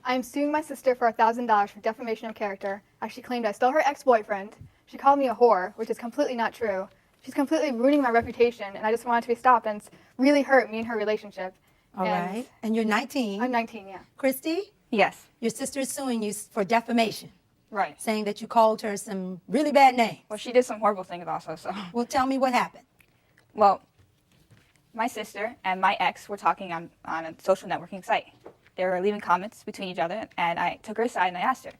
I am suing my sister for $1,000 for defamation of character, as she claimed I stole her ex-boyfriend. She called me a whore, which is completely not true. She's completely ruining my reputation, and I just want it to be stopped, and it's really hurt me and her relationship. All right. And you're 19. I'm 19, yeah. Christy, Yes. your sister is suing you for defamation, Right. saying that you called her some really bad names. Well, she did some horrible things also, so. Well, tell me what happened. Well, my sister and my ex were talking on a social networking site. They were leaving comments between each other, and I took her aside and I asked her,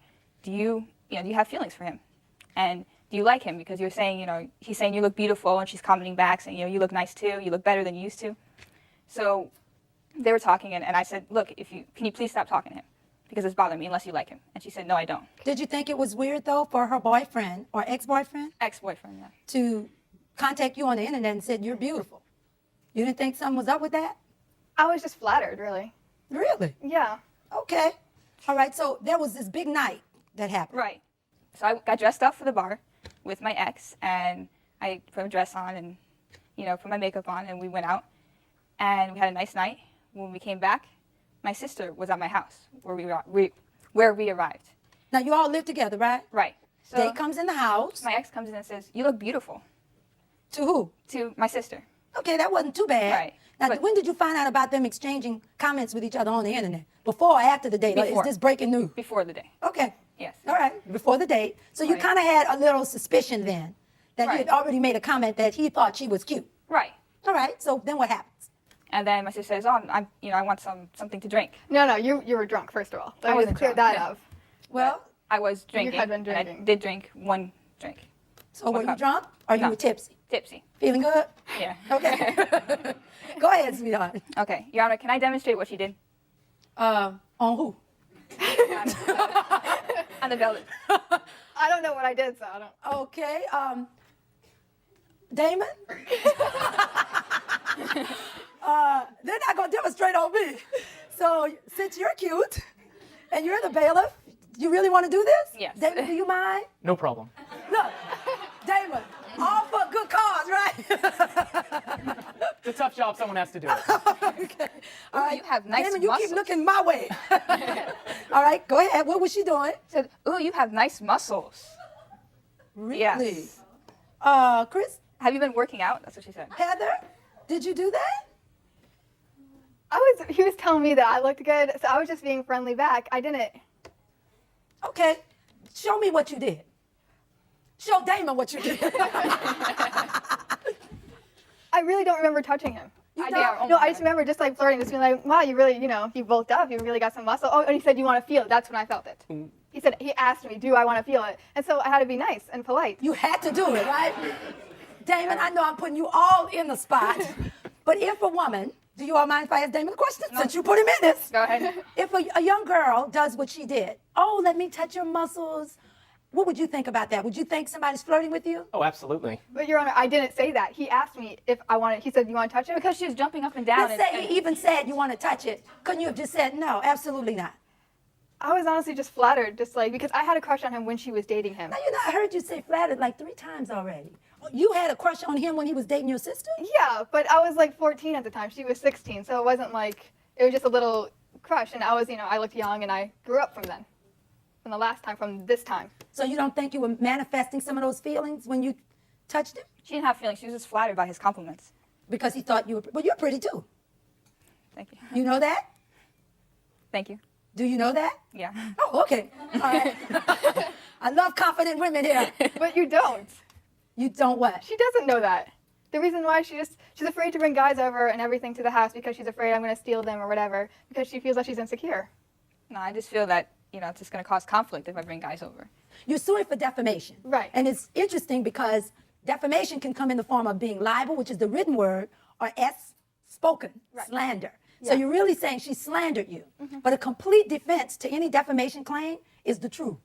do you have feelings for him? And do you like him? Because you're saying, he's saying you look beautiful, and she's commenting back saying, you look nice too, you look better than you used to. So they were talking, and I said, look, can you please stop talking to him? Because it's bothering me unless you like him. And she said, no, I don't. Did you think it was weird, though, for her boyfriend or ex-boyfriend Ex-boyfriend, yeah. to contact you on the internet and said you're beautiful? You didn't think something was up with that? I was just flattered, really. Really? Yeah. Okay. All right, so there was this big night that happened. Right. So I got dressed up for the bar with my ex, and I put a dress on and, put my makeup on, and we went out. And we had a nice night. When we came back, my sister was at my house where we arrived. Now, you all live together, right? Right. So Date comes in the house. my ex comes in and says, you look beautiful, To who? to my sister. Okay, that wasn't too bad. Right. Now, But- when did you find out about them exchanging comments with each other on the internet? Before or after the date? Or Before. is this breaking news? Before the day. Okay. Yes. All right. Before the date. So you Right. kind of had a little suspicion then that he had Right. already made a comment that he thought she was cute. Right. All right. So then what happens? And then my sister says, I want something to drink. No, you were drunk, first of all. I wasn't clear drunk, that yeah. up. Well, I was drinking. had been And I drinking. did drink one drink. so were you cup. drunk or you No. were tipsy? Tipsy. Feeling good? Yeah. Okay. Go ahead, sweetheart. Okay. Your Honor, can I demonstrate what she did? On who? On the ballot. I don't know what I did, so I don't. Okay. Damon? They're not going to demonstrate on me. So since you're cute and you're the bailiff, you really want to do this? Yes. Damon, do you mind? No problem. Look, Damon, all for a good cause, right? It's a tough job, someone has to do it. Okay. All right. you have nice Damon, you keep muscles. looking my way. All right, go ahead. What was she doing? Said, ooh, you have nice muscles. Really? Yes. Chris, Have you been working out? That's what she said. Heather, did you do that? He was telling me that I looked good, so I was just being friendly back. I didn't. Okay. Show me what you did. Show Damon what you did. I really don't remember touching him. You I don't? don't. No, I just remember just like flirting, just being like, wow, you really, you bulked up, you really got some muscle. Oh, and he said, you want to feel it. That's when I felt it. He asked me, do I want to feel it? And so I had to be nice and polite. You had to do it, right? Damon, I know I'm putting you all in the spot, but if a woman, do you all mind if I ask Damon a question since you put him in this? Go ahead. If a young girl does what she did, oh, let me touch your muscles, what would you think about that? Would you think somebody's flirting with you? Oh, absolutely. But Your Honor, I didn't say that. He asked me if I wanted. He said, you want to touch it? Because she was jumping up and down. Let's say he even said you want to touch it. Couldn't you have just said, no, absolutely not? I was honestly just flattered, just like, because I had a crush on him when she was dating him. Now, I heard you say flattered like 3 times already. You had a crush on him when he was dating your sister? Yeah, but I was like 14 at the time. She was 16, so it wasn't like, it was just a little crush. And I was, I looked young and I grew up from then. From the last time, from this time. So you don't think you were manifesting some of those feelings when you touched him? She didn't have feelings. She was just flattered by his compliments. Because he thought you were, well, you're pretty too. Thank you. You know that? Thank you. Do you know that? Yeah. Oh, okay. All right. I love confident women here. But you don't. You don't what? She doesn't know that. The reason why she's afraid to bring guys over and everything to the house because she's afraid I'm going to steal them or whatever, because she feels like she's insecure. No, I just feel that, it's just going to cause conflict if I bring guys over. You're suing for defamation. Right. And it's interesting because defamation can come in the form of being libel, which is the written word, or spoken, Right. slander. So Yeah. you're really saying she slandered you. But a complete defense to any defamation claim is the truth.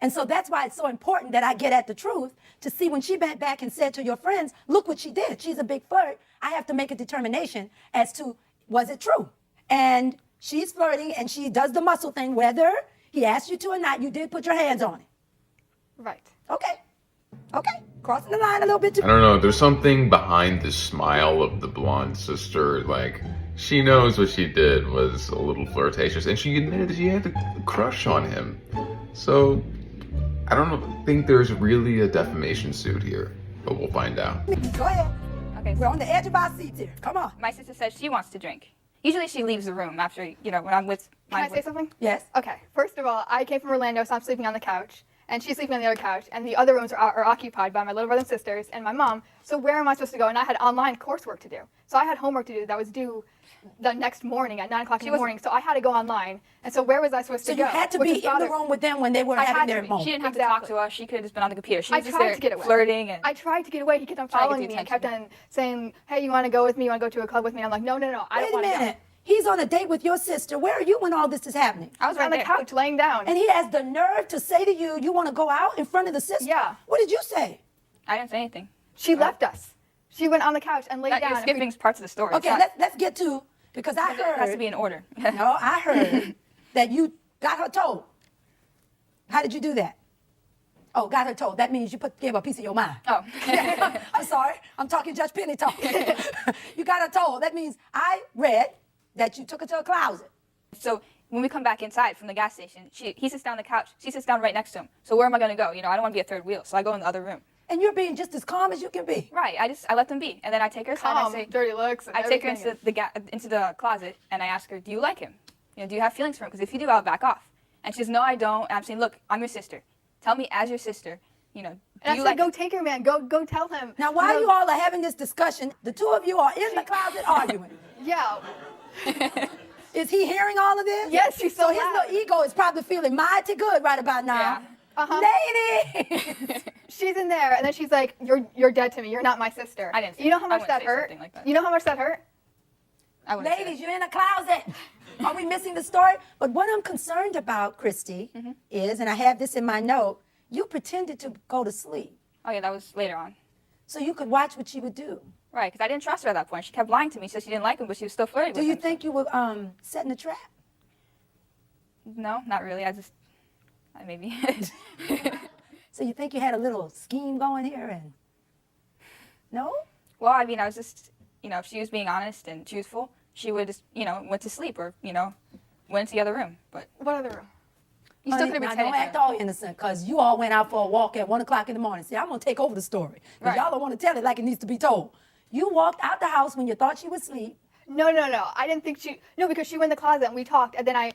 And so that's why it's so important that I get at the truth to see when she went back and said to your friends, look what she did. She's a big flirt. I have to make a determination as to, was it true? And she's flirting and she does the muscle thing, whether he asked you to or not, you did put your hands on it. Right. Okay. Okay. Crossing the line a little bit too. I don't know. There's something behind the smile of the blonde sister. Like, She knows what she did was a little flirtatious, and she admitted that she had a crush on him. So, I don't think there's really a defamation suit here, but we'll find out. Go ahead. Okay. We're on the edge of our seats here. Come on. My sister says she wants to drink. Usually she leaves the room after, when I'm with Can my I say something? Yes. Okay. First of all, I came from Orlando, so I'm sleeping on the couch, and she's sleeping on the other couch, and the other rooms are occupied by my little brother and sisters and my mom. So where am I supposed to go? And I had online coursework to do. So I had homework to do that was due the next morning at 9 o'clock in the morning. So I had to go online. And so where was I supposed So to you go? had to Which be is in the bother- room with them when they were I having had their to be. moment. She didn't have to talk Exactly. to us. She could have just been on the computer. She I was just tried there to get away. flirting and I tried to get away. He kept on Trying to get following the me and kept attention. on saying, hey, you want to go with me? You want to go to a club with me? I'm like, no, no, no. I Wait don't a want to minute. He's on a date with your sister. Where are you when all this is happening? I was go. On right the there. couch, laying down. And he has the nerve to say to you, you want to go out in front of the sister? Yeah. What did you say? I didn't say anything. She left us. She went on the couch and laid That, down. you're and we- skipping parts of the story. Okay, let's get to, because I It has to heard, be in order. no, I heard that you got her told. How did you do that? Oh, got her told. That means you gave her a piece of your mind. Oh. I'm sorry. I'm talking Judge Penny talk. You got her told. That means I read that you took her to a closet. So when we come back inside from the gas station, he sits down on the couch. She sits down right next to him. So where am I going to go? I don't want to be a third wheel. So I go in the other room. And you're being just as calm as you can be. Right. I let them be. And then I take her aside and I calm, say, dirty looks. And I take her everything. into the closet and I ask her, do you like him? Do you have feelings for him? Because if you do, I'll back off. And she says, no, I don't. And I'm saying, look, I'm your sister. Tell me as your sister, do And you I said, like go him? take her, man. Go tell him. Now, while you all are having this discussion, the two of you are in the closet arguing. Yeah. Is he hearing all of this? Yes, she's so So his loud. little ego is probably feeling mighty good right about now. Yeah. Lady! She's in there, and then she's like, "You're dead to me. You're not my sister." I didn't say You know that. how I much wouldn't that say hurt? something like that. You know how much that hurt? I wouldn't say Ladies, that. you're in a closet. Are we missing the story? But what I'm concerned about, Christy, is, and I have this in my note, you pretended to go to sleep Oh, yeah, that was later on. so you could watch what she would do. Right, because I didn't trust her at that point. She kept lying to me. She said she didn't like him, but she was still flirting Do with you him. think you were setting a trap? No, not really. Maybe. So you think you had a little scheme going here and no? Well, I mean, I was just, if she was being honest and truthful, she would just, went to sleep or, went into the other room. But What other room? you still Honey, could have now pretended. don't act all innocent, because you all went out for a walk at 1 o'clock in the morning. See, I'm going to take over the story. Because Right. y'all don't want to tell it like it needs to be told. You walked out the house when you thought she was asleep. No. I didn't think she. No, because she went in the closet and we talked, and then her You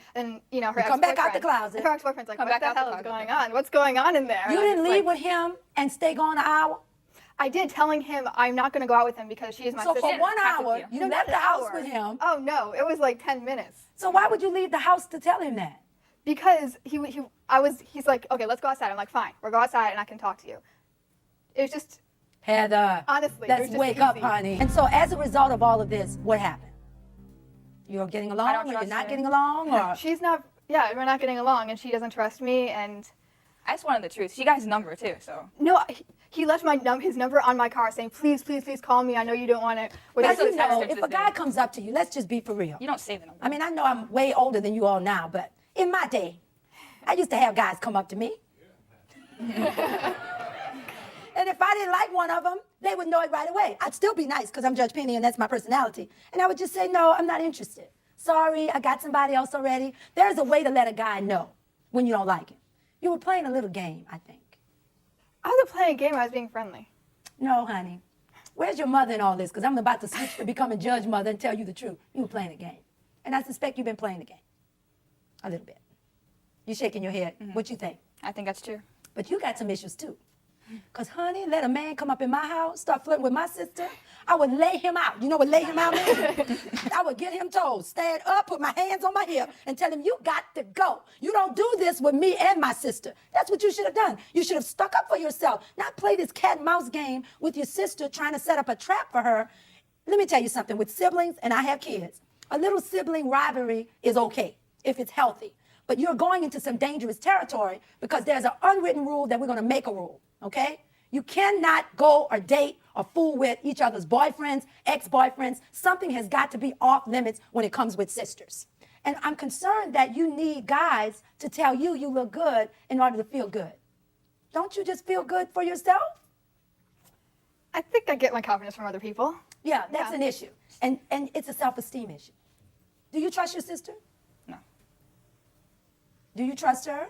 ex-boyfriend. come back out the closet. Her ex-boyfriend's like, Come "What back the out the hell is closet, going yeah. on? What's going on in there?" You And I'm didn't just leave like- with him and stay gone an hour? I did, telling him I'm not going to go out with him because she is my So sister. for 1 have to hour, be. you No, left not the an house hour. with him. Oh no, it was like 10 minutes. So why would you leave the house to tell him that? Because he's like, okay, let's go outside. I'm like, fine, we'll go outside and I can talk to you. It was just, Heather, honestly, it was let's just wake up, easy. honey. And so as a result of all of this, what happened? You're getting along don't or you're trust not her. getting along? Or She's not, yeah, we're not getting along and she doesn't trust me. And I just wanted the truth. She got his number, too, so. no, he left his number on my car saying, please, please, please call me. I know you don't want to. But That's you what know, text her if just a guy did. comes up to you, let's just be for real. You don't say the number. I mean, I know I'm way older than you all now, but in my day, I used to have guys come up to me. And if I didn't like one of them, they would know it right away. I'd still be nice because I'm Judge Penny and that's my personality. And I would just say, no, I'm not interested. Sorry, I got somebody else already. There's a way to let a guy know when you don't like him. You were playing a little game, I think. I wasn't playing a game, I was being friendly. No, honey. Where's your mother in all this? Because I'm about to switch to becoming judge mother and tell you the truth. You were playing a game. And I suspect you've been playing the game. A little bit. You're shaking your head. What you think? I think that's true. But you got some issues too. Because, honey, let a man come up in my house, start flirting with my sister, I would lay him out. You know what lay him out means? I would get him told, stand up, put my hands on my hip, and tell him, you got to go. You don't do this with me and my sister. That's what you should have done. You should have stuck up for yourself, not play this cat and mouse game with your sister trying to set up a trap for her. Let me tell you something. With siblings, and I have kids, a little sibling rivalry is okay if it's healthy. But you're going into some dangerous territory because there's an unwritten rule that we're going to make a rule, okay? You cannot go or date or fool with each other's boyfriends, ex-boyfriends. Something has got to be off limits when it comes with sisters. And I'm concerned that you need guys to tell you you look good in order to feel good. Don't you just feel good for yourself? I think I get my confidence from other people. Yeah, that's Yeah. an issue. And it's a self-esteem issue. Do you trust your sister? No. Do you trust her?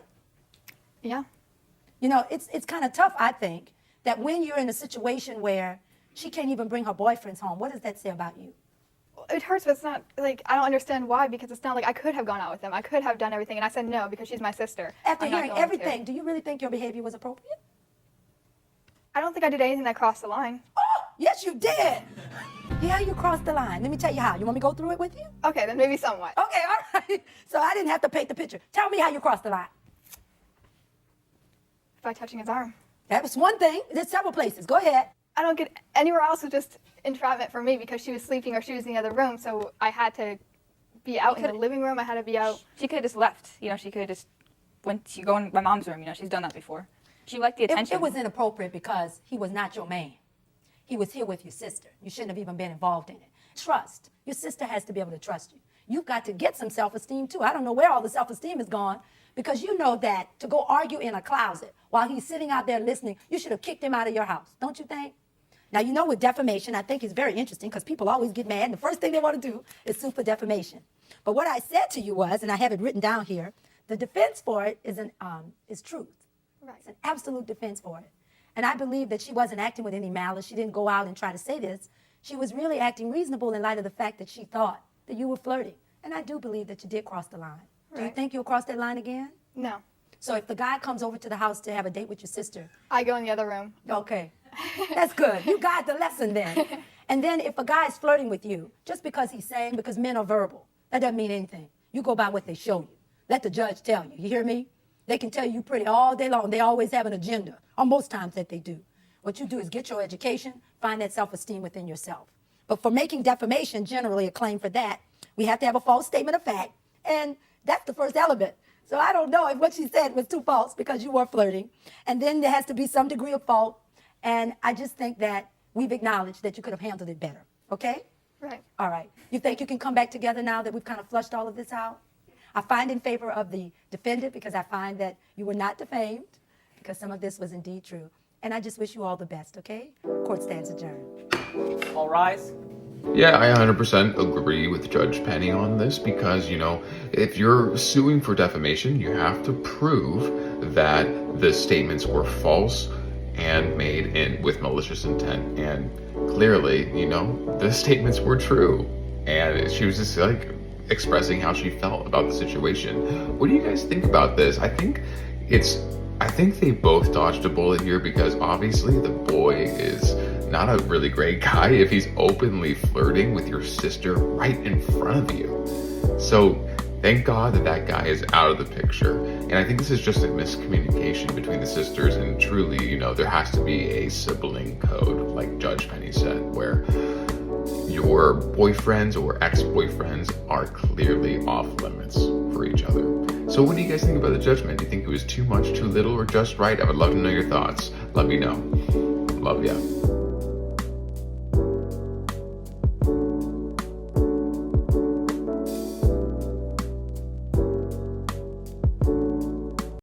Yeah. You know, it's kind of tough, I think, that when you're in a situation where she can't even bring her boyfriends home, what does that say about you? It hurts, but it's not like I don't understand why, because it's not like I could have gone out with them. I could have done everything, and I said no because she's my sister. After I'm not hearing going to. everything, do you really think your behavior was appropriate? I don't think I did anything that crossed the line. Oh, yes, you did. Yeah, you crossed the line. Let me tell you how. You want me to go through it with you? Okay, then maybe somewhat. Okay, all right. So I didn't have to paint the picture. Tell me how you crossed the line. By touching his arm. That was one thing. There's several places. Go ahead. I don't get anywhere else was just entrapment for me because she was sleeping or she was in the other room, so I had to be out in the living room. I had to be out. She could have just left. You know, she could have just went to go in my mom's room. You know, she's done that before. She liked the attention. It was inappropriate because he was not your man. He was here with your sister. You shouldn't have even been involved in it. Trust. Your sister has to be able to trust you. You've got to get some self-esteem too. I don't know where all the self-esteem is gone because you know that to go argue in a closet while he's sitting out there listening, you should have kicked him out of your house, don't you think? Now, you know, with defamation, I think it's very interesting because people always get mad and the first thing they want to do is sue for defamation. But what I said to you was, and I have it written down here, the defense for it is truth. Right. It's an absolute defense for it. And I believe that she wasn't acting with any malice. She didn't go out and try to say this. She was really acting reasonable in light of the fact that she thought that you were flirting. And I do believe that you did cross the line. Do you Right. think you'll cross that line again? No. So if the guy comes over to the house to have a date with your sister, I go in the other room. okay, that's good. You got the lesson then. And then if a guy is flirting with you, just because he's saying, because men are verbal, that doesn't mean anything. You go by what they show you. Let the judge tell you. You hear me? They can tell you pretty all day long. They always have an agenda, or most times that they do. What you do is get your education, find that self-esteem within yourself. But for making defamation, generally a claim for that, we have to have a false statement of fact. And that's the first element. So I don't know if what she said was too false because you were flirting. And then there has to be some degree of fault. And I just think that we've acknowledged that you could have handled it better. Okay? Right. All right. You think you can come back together now that we've kind of flushed all of this out? I find in favor of the defendant because I find that you were not defamed because some of this was indeed true. And I just wish you all the best, okay? Court stands adjourned. All rise. Yeah, I 100% agree with Judge Penny on this because, you know, if you're suing for defamation, you have to prove that the statements were false and made with malicious intent. And clearly, you know, the statements were true. And she was just like expressing how she felt about the situation. What do you guys think about this? I think they both dodged a bullet here because obviously the boy is not a really great guy if he's openly flirting with your sister right in front of you. So thank God that guy is out of the picture. And I think this is just a miscommunication between the sisters, and truly, you know, there has to be a sibling code, like Judge Penny said, where your boyfriends or ex-boyfriends are clearly off limits for each other. So what do you guys think about the judgment? Do you think it was too much, too little, or just right? I would love to know your thoughts. Let me know. Love ya.